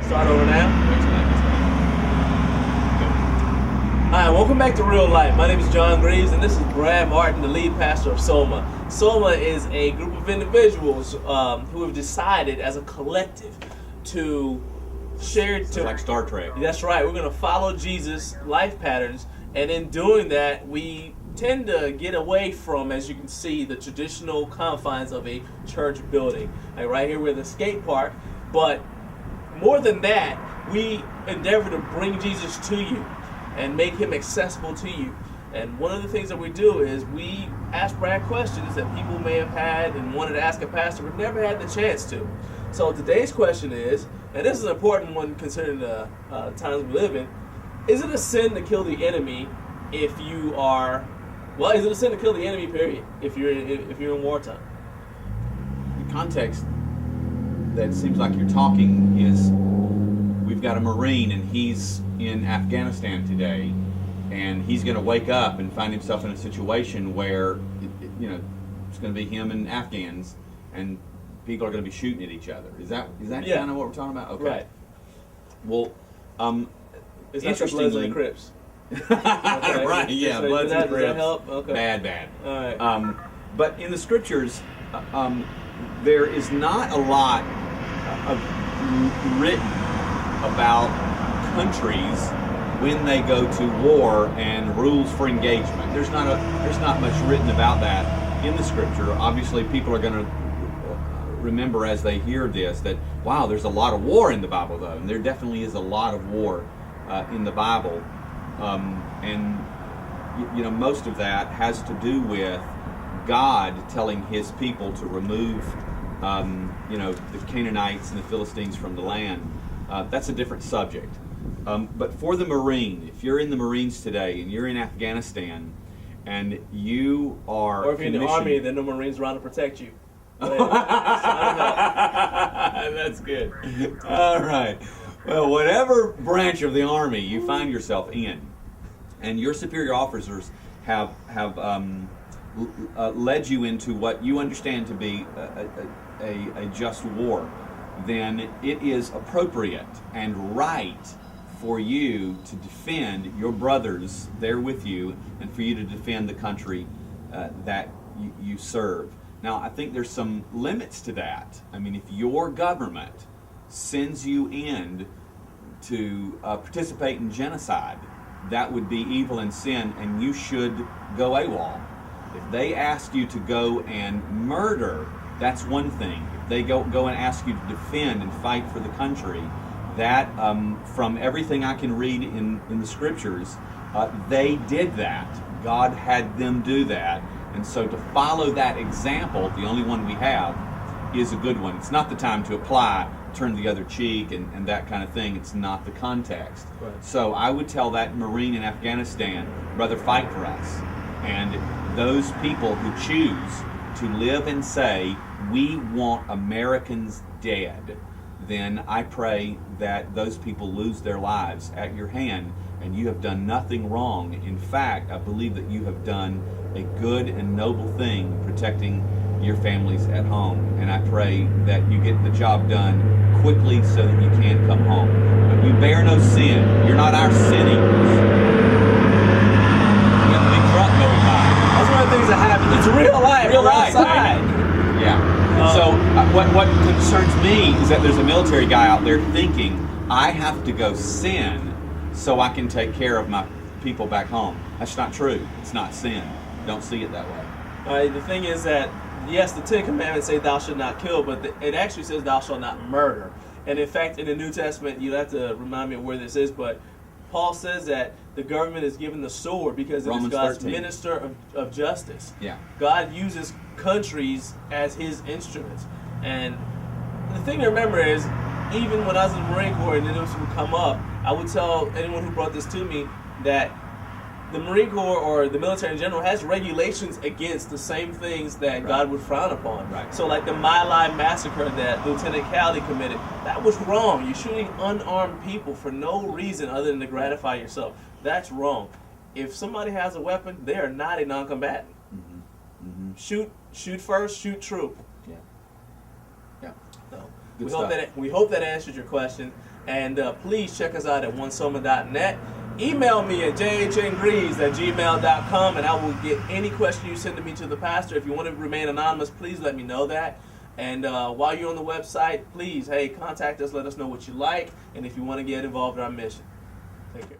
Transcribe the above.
Start over now. Hi, welcome back to Real Life. My name is John Greaves, and this is Brad Martin, the lead pastor of Soma. Soma is a group of individuals who have decided as a collective to share... It's like Star Trek. That's right. We're going to follow Jesus' life patterns, and in doing that, we tend to get away from, as you can see, the traditional confines of a church building. Like right here, we're at the skate park, but more than that, we endeavor to bring Jesus to you and make him accessible to you. And one of the things that we do is we ask Brad questions that people may have had and wanted to ask a pastor but never had the chance to. So today's question is, and this is an important one considering the times we live in, is it a sin to kill the enemy if you are, well, is it a sin to kill the enemy, period, if you're in wartime? The context that seems like you're talking is, we've got a Marine and he's in Afghanistan today, and he's going to wake up and find himself in a situation where, it's going to be him and Afghans, and people are going to be shooting at each other. Is that Yeah. kind of what we're talking about? Okay. Right. Well, It's not the Bloods and the Crips. Okay. Right, yeah, So Bloods and does that Crips. help? Okay. Bad. All right. But in the scriptures, there is not a lot of written about countries when they go to war and rules for engagement. There's not much written about that in the scripture. Obviously, people are going to remember as they hear this that, wow, there's a lot of war in the Bible, though, and there definitely is a lot of war in the Bible, and most of that has to do with God telling His people to remove, the Canaanites and the Philistines from the land. That's a different subject. But for the Marine, if you're in the Marines today and you're in Afghanistan and you are... Or if you're in the Army, then the Marines are around to protect you. That's good. All right. Well, whatever branch of the Army you find yourself in, and your superior officers have led you into what you understand to be a just war, then it is appropriate and right for you to defend your brothers there with you, and for you to defend the country that you serve. Now, I think there's some limits to that. I mean, if your government sends you in to participate in genocide, that would be evil and sin, and you should go AWOL. If they ask you to go and murder, that's one thing. If they go and ask you to defend and fight for the country, that, from everything I can read in the scriptures, they did that. God had them do that. And so to follow that example, the only one we have, is a good one. It's not the time to apply, turn the other cheek, and that kind of thing. It's not the context. Right. So I would tell that Marine in Afghanistan, brother, fight for us. And those people who choose to live and say, we want Americans dead, then I pray that those people lose their lives at your hand, and you have done nothing wrong. In fact, I believe that you have done a good and noble thing protecting your families at home, and I pray that you get the job done quickly so that you can come home. But you bear no sin. You're not our sinners. You got the big truck going by. That's one of the things that happen. It's real life. Real We're life, outside. Yeah. So what concerns me is that there's a military guy out there thinking, I have to go sin so I can take care of my people back home. That's not true. It's not sin. Don't see it that way. The thing is that, yes, the Ten Commandments say thou shalt not kill, but it actually says thou shalt not murder. And in fact, in the New Testament, you'll have to remind me of where this is, but Paul says that the government is given the sword because it is God's 13. minister of justice. Yeah. God uses countries as his instruments. And the thing to remember is, even when I was in the Marine Corps and this would come up, I would tell anyone who brought this to me that the Marine Corps or the military in general has regulations against the same things that God would frown upon. Right. So like the My Lai massacre that Lieutenant Cowley committed, that was wrong. You're shooting unarmed people for no reason other than to gratify yourself. That's wrong. If somebody has a weapon, they are not a non-combatant. Mm-hmm. Mm-hmm. Shoot first, shoot true. Yeah. Yeah. So Good we stuff. hope that answered your question. And please check us out at onesummer.net. Email me at jhngreaves@gmail.com, and I will get any question you send to me to the pastor. If you want to remain anonymous, please let me know that. And while you're on the website, please, contact us. Let us know what you like, and if you want to get involved in our mission. Take care.